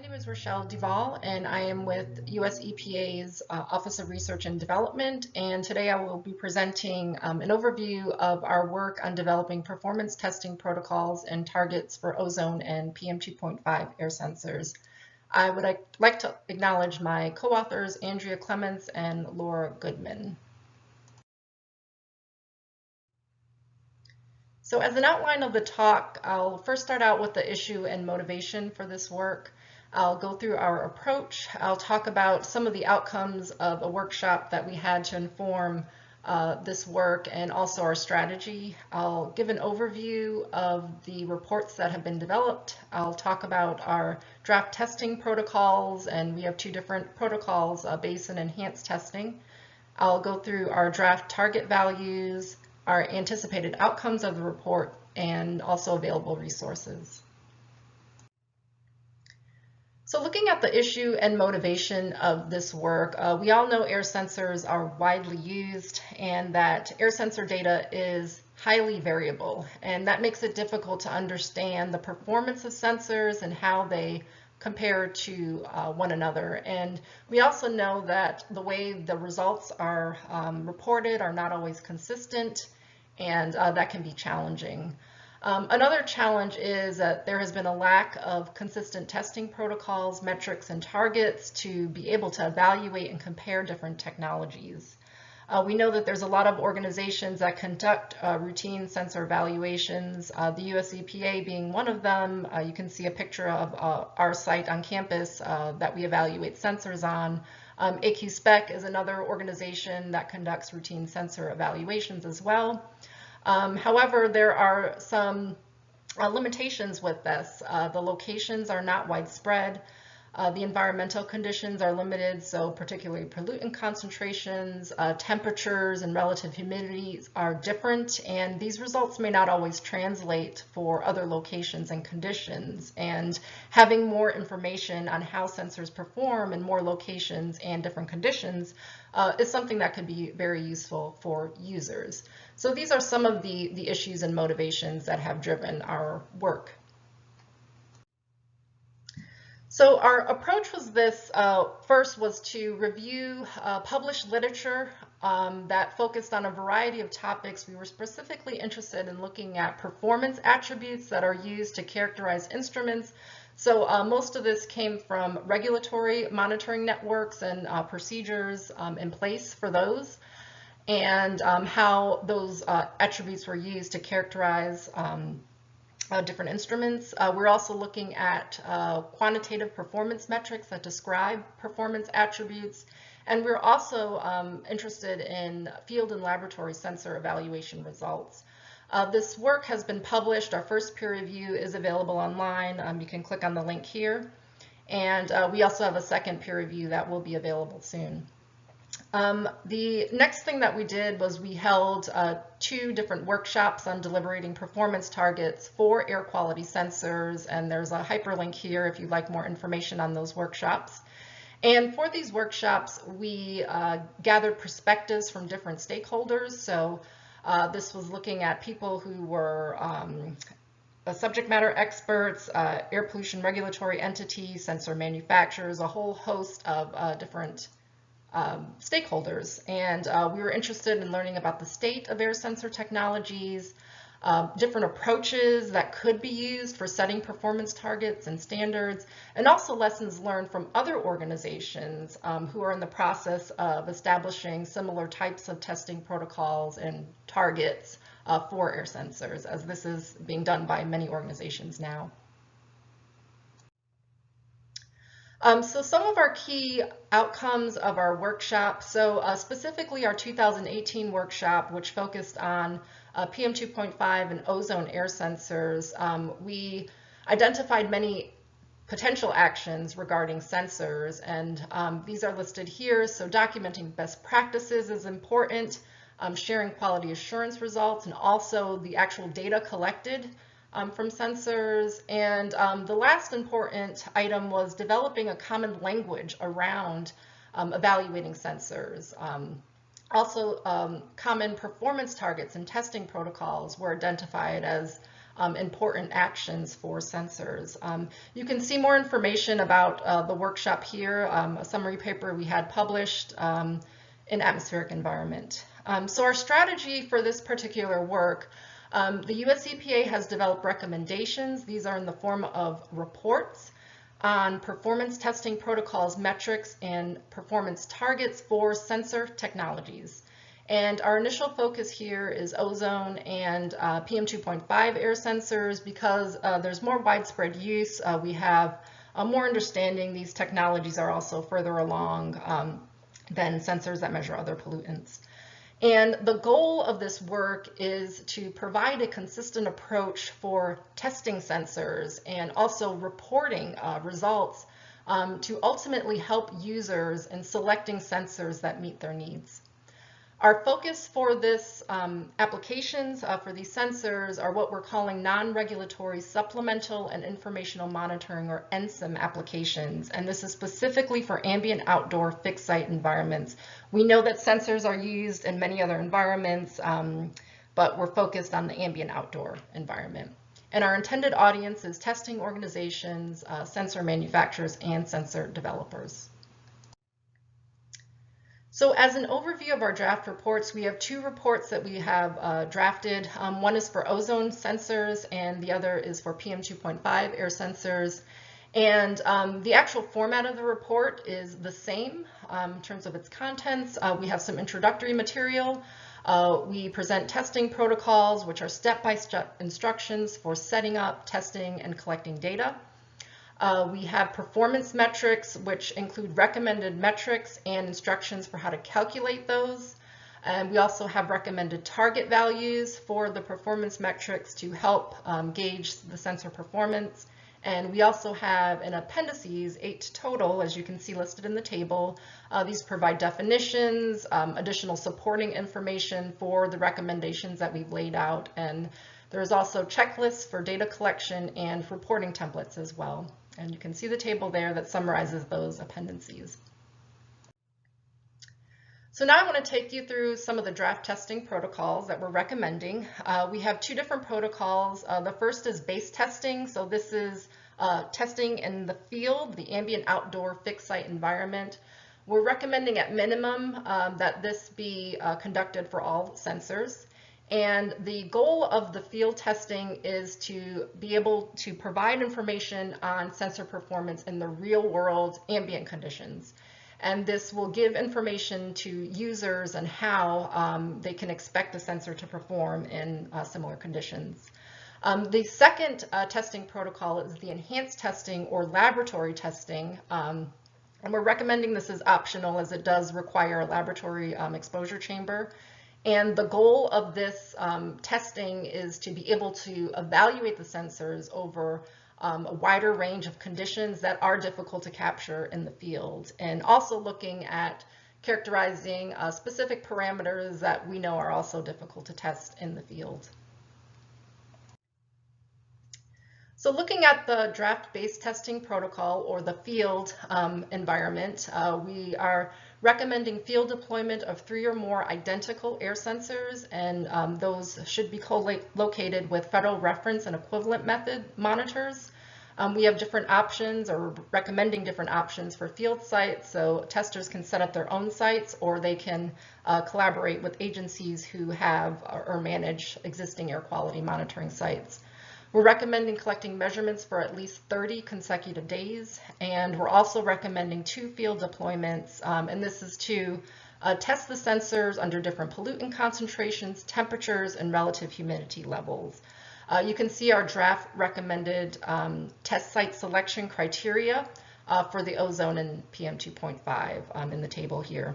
name is Rachelle Duvall, and I am with US EPA's Office of Research and Development. And today I will be presenting an overview of our work on developing performance testing protocols and targets for ozone and PM2.5 air sensors. I would like to acknowledge my co-authors, Andrea Clements and Laura Goodman. So as an outline of the talk, I'll first start out with the issue and motivation for this work. I'll go through our approach. I'll talk about some of the outcomes of a workshop that we had to inform this work and also our strategy. I'll give an overview of the reports that have been developed. I'll talk about our draft testing protocols, and we have two different protocols, base and enhanced testing. I'll go through our draft target values, our anticipated outcomes of the report, and also available resources. So looking at the issue and motivation of this work, we all know air sensors are widely used and that air sensor data is highly variable, and that makes it difficult to understand the performance of sensors and how they compare to one another. And we also know that the way the results are reported are not always consistent, and that can be challenging. Another challenge is that there has been a lack of consistent testing protocols, metrics, and targets to be able to evaluate and compare different technologies. We know that there's a lot of organizations that conduct routine sensor evaluations, the US EPA being one of them. You can see a picture of our site on campus that we evaluate sensors on. AQSpec is another organization that conducts routine sensor evaluations as well. However, there are some limitations with this. The locations are not widespread. The environmental conditions are limited, so particularly pollutant concentrations, temperatures, and relative humidities are different, and these results may not always translate for other locations and conditions. And having more information on how sensors perform in more locations and different conditions is something that could be very useful for users. So these are some of the issues and motivations that have driven our work. So our approach was this. First was to review published literature that focused on a variety of topics. We were specifically interested in looking at performance attributes that are used to characterize instruments. So most of this came from regulatory monitoring networks and procedures in place for those, and how those attributes were used to characterize different instruments. We're also looking at quantitative performance metrics that describe performance attributes, and we're also interested in field and laboratory sensor evaluation results. This work has been published. Our first peer review is available online. You can click on the link here, and we also have a second peer review that will be available soon. The next thing that we did was we held two different workshops on deliberating performance targets for air quality sensors, and there's a hyperlink here if you'd like more information on those workshops. And for these workshops, we gathered perspectives from different stakeholders. So this was looking at people who were subject matter experts, air pollution regulatory entities, sensor manufacturers, a whole host of different stakeholders, and we were interested in learning about the state of air sensor technologies, different approaches that could be used for setting performance targets and standards, and also lessons learned from other organizations who are in the process of establishing similar types of testing protocols and targets for air sensors, as this is being done by many organizations now. So some of our key outcomes of our workshop, so specifically our 2018 workshop, which focused on PM2.5 and ozone air sensors, we identified many potential actions regarding sensors, and these are listed here. So documenting best practices is important, sharing quality assurance results, and also the actual data collected from sensors. And the last important item was developing a common language around evaluating sensors. Also, common performance targets and testing protocols were identified as important actions for sensors. You can see more information about the workshop here, a summary paper we had published in atmospheric environment. So our strategy for this particular work, the US EPA has developed recommendations. These are in the form of reports on performance testing protocols, metrics, and performance targets for sensor technologies. And our initial focus here is ozone and PM2.5 air sensors because there's more widespread use. We have more understanding. These technologies are also further along than sensors that measure other pollutants. And the goal of this work is to provide a consistent approach for testing sensors and also reporting results to ultimately help users in selecting sensors that meet their needs. Our focus for this applications for these sensors are what we're calling non-regulatory supplemental and informational monitoring, or NSIM applications. And this is specifically for ambient outdoor fixed site environments. We know that sensors are used in many other environments, but we're focused on the ambient outdoor environment. And our intended audience is testing organizations, sensor manufacturers, and sensor developers. So as an overview of our draft reports, we have two reports that we have drafted. One is for ozone sensors and the other is for PM2.5 air sensors. And the actual format of the report is the same in terms of its contents. We have some introductory material. We present testing protocols, which are step-by-step instructions for setting up, testing, and collecting data. We have performance metrics, which include recommended metrics and instructions for how to calculate those. And we also have recommended target values for the performance metrics to help gauge the sensor performance. And we also have in appendices, 8 total, as you can see listed in the table. These provide definitions, additional supporting information for the recommendations that we've laid out. And there's also checklists for data collection and reporting templates as well. And you can see the table there that summarizes those appendices. So now I want to take you through some of the draft testing protocols that we're recommending. We have 2 different protocols. The first is base testing. So this is testing in the field, the ambient outdoor fixed site environment. We're recommending at minimum that this be conducted for all sensors. And the goal of the field testing is to be able to provide information on sensor performance in the real world ambient conditions. And this will give information to users on how they can expect the sensor to perform in similar conditions. The second testing protocol is the enhanced testing or laboratory testing. And we're recommending this as optional as it does require a laboratory exposure chamber. And the goal of this testing is to be able to evaluate the sensors over a wider range of conditions that are difficult to capture in the field, and also looking at characterizing specific parameters that we know are also difficult to test in the field. So looking at the draft-based testing protocol or the field environment, we are recommending field deployment of 3 or more identical air sensors, and those should be co-located with federal reference and equivalent method monitors. We have different options, or recommending different options for field sites, so testers can set up their own sites or they can collaborate with agencies who have or manage existing air quality monitoring sites. We're recommending collecting measurements for at least 30 consecutive days, and we're also recommending 2 field deployments, and this is to test the sensors under different pollutant concentrations, temperatures, and relative humidity levels. You can see our draft recommended test site selection criteria for the ozone and PM2.5 in the table here.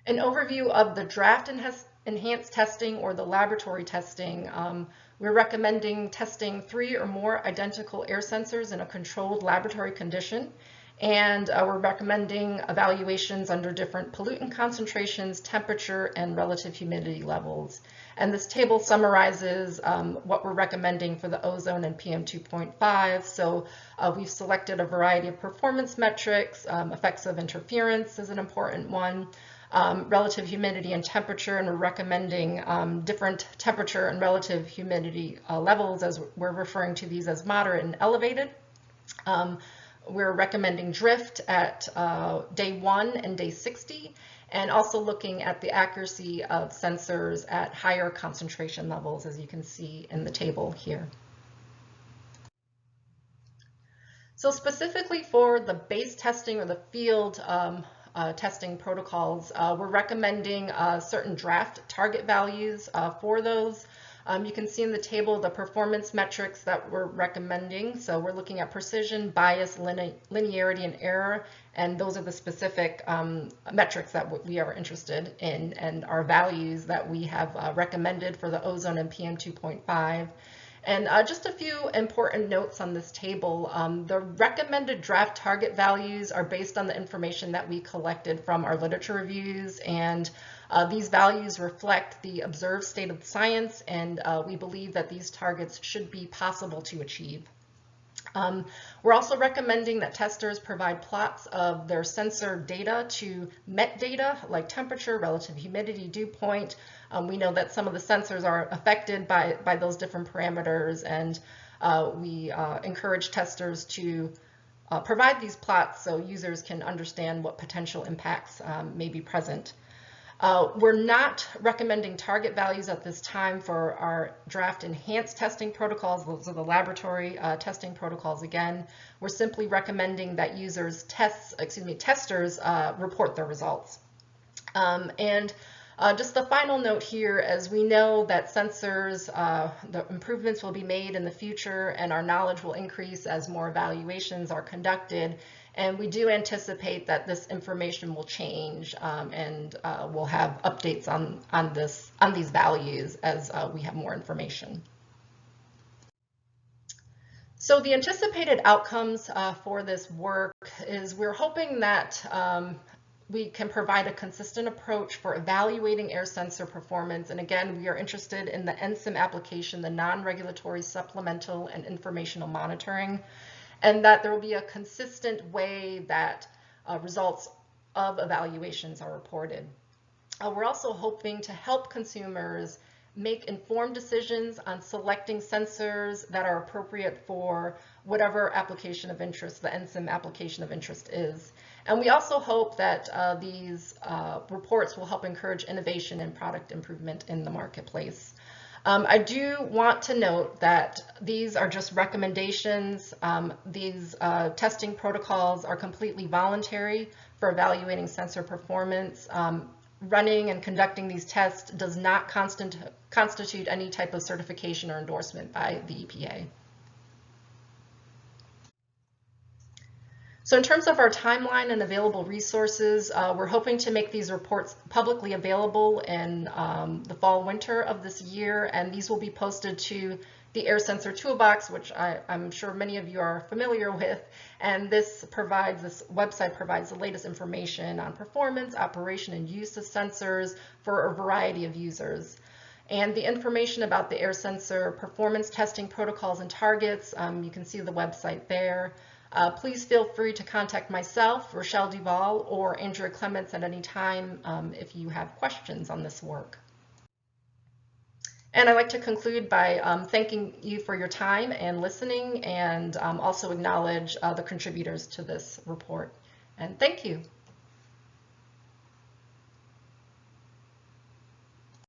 An overview of the draft enhanced testing or the laboratory testing. We're recommending testing 3 or more identical air sensors in a controlled laboratory condition, and we're recommending evaluations under different pollutant concentrations, temperature, and relative humidity levels. And this table summarizes what we're recommending for the ozone and PM2.5. So we've selected a variety of performance metrics. Effects of interference is an important one. relative humidity and temperature, and we're recommending different temperature and relative humidity levels, as we're referring to these as moderate and elevated. We're recommending drift at day 1 and day 60, and also looking at the accuracy of sensors at higher concentration levels, as you can see in the table here. So specifically for the base testing or the field testing protocols, we're recommending certain draft target values for those. You can see in the table the performance metrics that we're recommending. So we're looking at precision, bias, linearity, and error, and those are the specific metrics that we are interested in, and our values that we have recommended for the ozone and PM2.5. And just a few important notes on this table. The recommended draft target values are based on the information that we collected from our literature reviews, and these values reflect the observed state of science, and we believe that these targets should be possible to achieve. We're also recommending that testers provide plots of their sensor data to metadata like temperature, relative humidity, dew point. We know that some of the sensors are affected by those different parameters, and we encourage testers to provide these plots so users can understand what potential impacts may be present. We're not recommending target values at this time for our draft enhanced testing protocols. Those are the laboratory testing protocols again. We're simply recommending that testers report their results. Just the final note here, as we know that sensors, the improvements will be made in the future, and our knowledge will increase as more evaluations are conducted. And we do anticipate that this information will change, and we'll have updates on these values as we have more information. So the anticipated outcomes for this work is we're hoping that we can provide a consistent approach for evaluating air sensor performance. And again, we are interested in the NSIM application, the non-regulatory supplemental and informational monitoring, and that there will be a consistent way that results of evaluations are reported. We're also hoping to help consumers make informed decisions on selecting sensors that are appropriate for whatever application of interest the NSIM application of interest is. And we also hope that these reports will help encourage innovation and product improvement in the marketplace. I do want to note that these are just recommendations. These testing protocols are completely voluntary for evaluating sensor performance. Running and conducting these tests does not constitute any type of certification or endorsement by the EPA. So in terms of our timeline and available resources, we're hoping to make these reports publicly available in the fall, winter of this year, and these will be posted to the Air Sensor Toolbox, which I'm sure many of you are familiar with, and this website provides the latest information on performance, operation, and use of sensors for a variety of users. And the information about the air sensor performance testing protocols and targets, you can see the website there. Please feel free to contact myself, Rachelle Duvall, or Andrea Clements at any time if you have questions on this work. And I'd like to conclude by thanking you for your time and listening, and also acknowledge the contributors to this report. And thank you.